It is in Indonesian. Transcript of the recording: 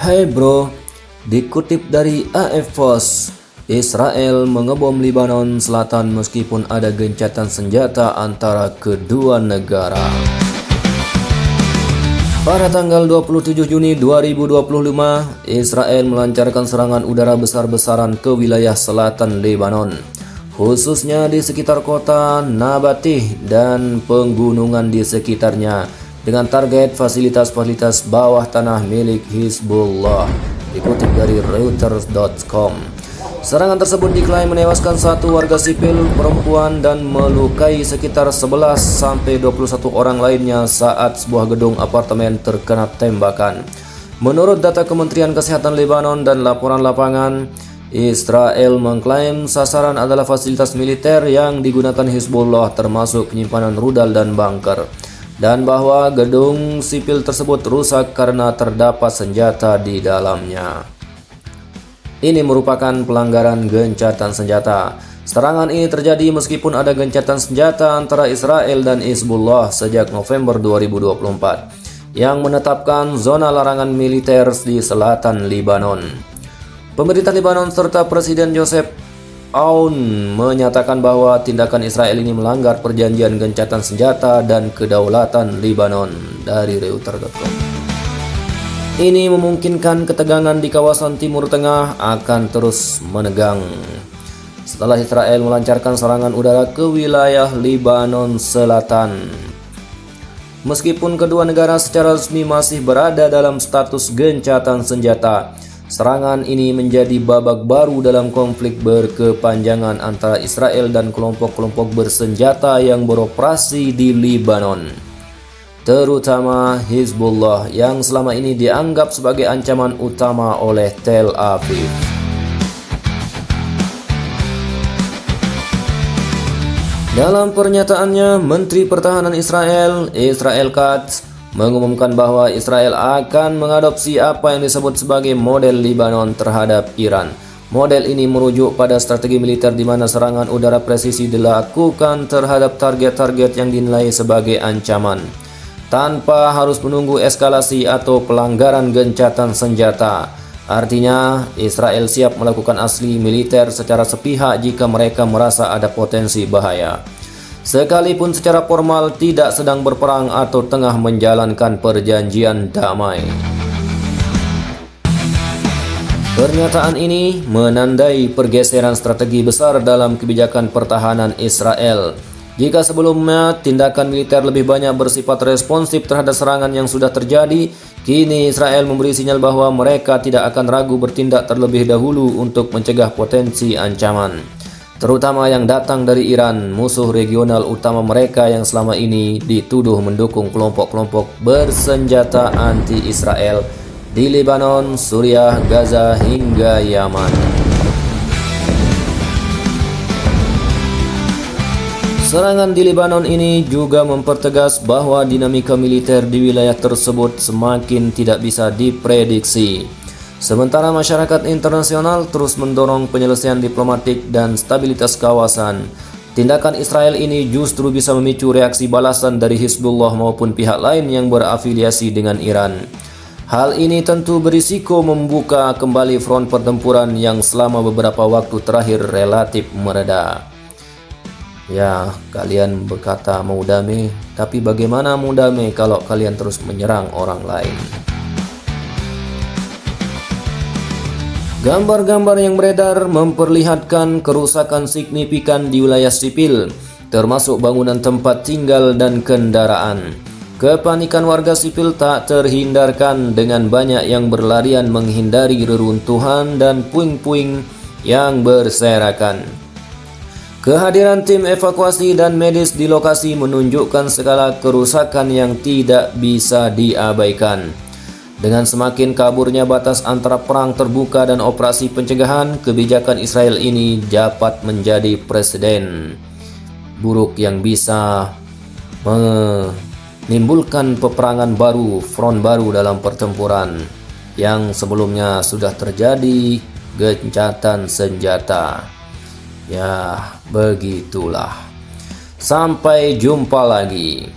Hai bro, dikutip dari AF Israel mengebom Lebanon Selatan meskipun ada gencatan senjata antara kedua negara. Pada tanggal 27 Juni 2025, Israel melancarkan serangan udara besar-besaran ke wilayah selatan Lebanon, khususnya di sekitar kota Nabatih dan penggunungan di sekitarnya, dengan target fasilitas-fasilitas bawah tanah milik Hizbullah, dikutip dari Reuters.com. Serangan tersebut diklaim menewaskan satu warga sipil perempuan dan melukai sekitar 11-21 orang lainnya saat sebuah gedung apartemen terkena tembakan. Menurut data Kementerian Kesehatan Lebanon dan laporan lapangan, Israel mengklaim sasaran adalah fasilitas militer yang digunakan Hizbullah termasuk penyimpanan rudal dan bunker, dan bahwa gedung sipil tersebut rusak karena terdapat senjata di dalamnya. Ini merupakan pelanggaran gencatan senjata. Serangan ini terjadi meskipun ada gencatan senjata antara Israel dan Hizbullah sejak November 2024 yang menetapkan zona larangan militer di selatan Lebanon. Pemerintah Lebanon serta Presiden Joseph Aoun menyatakan bahwa tindakan Israel ini melanggar perjanjian gencatan senjata dan kedaulatan Lebanon, dari Reuters.com. Ini memungkinkan ketegangan di kawasan Timur Tengah akan terus menegang setelah Israel melancarkan serangan udara ke wilayah Lebanon Selatan. Meskipun kedua negara secara resmi masih berada dalam status gencatan senjata, serangan ini menjadi babak baru dalam konflik berkepanjangan antara Israel dan kelompok-kelompok bersenjata yang beroperasi di Lebanon, terutama Hizbullah yang selama ini dianggap sebagai ancaman utama oleh Tel Aviv. Dalam pernyataannya, Menteri Pertahanan Israel, Israel Katz, mengumumkan bahwa Israel akan mengadopsi apa yang disebut sebagai model Lebanon terhadap Iran. Model ini merujuk pada strategi militer di mana serangan udara presisi dilakukan terhadap target-target yang dinilai sebagai ancaman, tanpa harus menunggu eskalasi atau pelanggaran gencatan senjata. Artinya, Israel siap melakukan aksi militer secara sepihak jika mereka merasa ada potensi bahaya, sekalipun secara formal tidak sedang berperang atau tengah menjalankan perjanjian damai. Pernyataan ini menandai pergeseran strategi besar dalam kebijakan pertahanan Israel. Jika sebelumnya tindakan militer lebih banyak bersifat responsif terhadap serangan yang sudah terjadi, kini Israel memberi sinyal bahwa mereka tidak akan ragu bertindak terlebih dahulu untuk mencegah potensi ancaman, terutama yang datang dari Iran, musuh regional utama mereka yang selama ini dituduh mendukung kelompok-kelompok bersenjata anti-Israel di Lebanon, Suriah, Gaza, hingga Yaman. Serangan di Lebanon ini juga mempertegas bahwa dinamika militer di wilayah tersebut semakin tidak bisa diprediksi. Sementara masyarakat internasional terus mendorong penyelesaian diplomatik dan stabilitas kawasan, tindakan Israel ini justru bisa memicu reaksi balasan dari Hizbullah maupun pihak lain yang berafiliasi dengan Iran. Hal ini tentu berisiko membuka kembali front pertempuran yang selama beberapa waktu terakhir relatif mereda. Ya, kalian berkata mau damai, tapi bagaimana mau damai kalau kalian terus menyerang orang lain? Gambar-gambar yang beredar memperlihatkan kerusakan signifikan di wilayah sipil, termasuk bangunan tempat tinggal dan kendaraan. Kepanikan warga sipil tak terhindarkan dengan banyak yang berlarian menghindari reruntuhan dan puing-puing yang berserakan. Kehadiran tim evakuasi dan medis di lokasi menunjukkan skala kerusakan yang tidak bisa diabaikan. Dengan semakin kaburnya batas antara perang terbuka dan operasi pencegahan, kebijakan Israel ini dapat menjadi presiden buruk yang bisa menimbulkan peperangan baru, front baru dalam pertempuran yang sebelumnya sudah terjadi gencatan senjata. Ya, begitulah. Sampai jumpa lagi.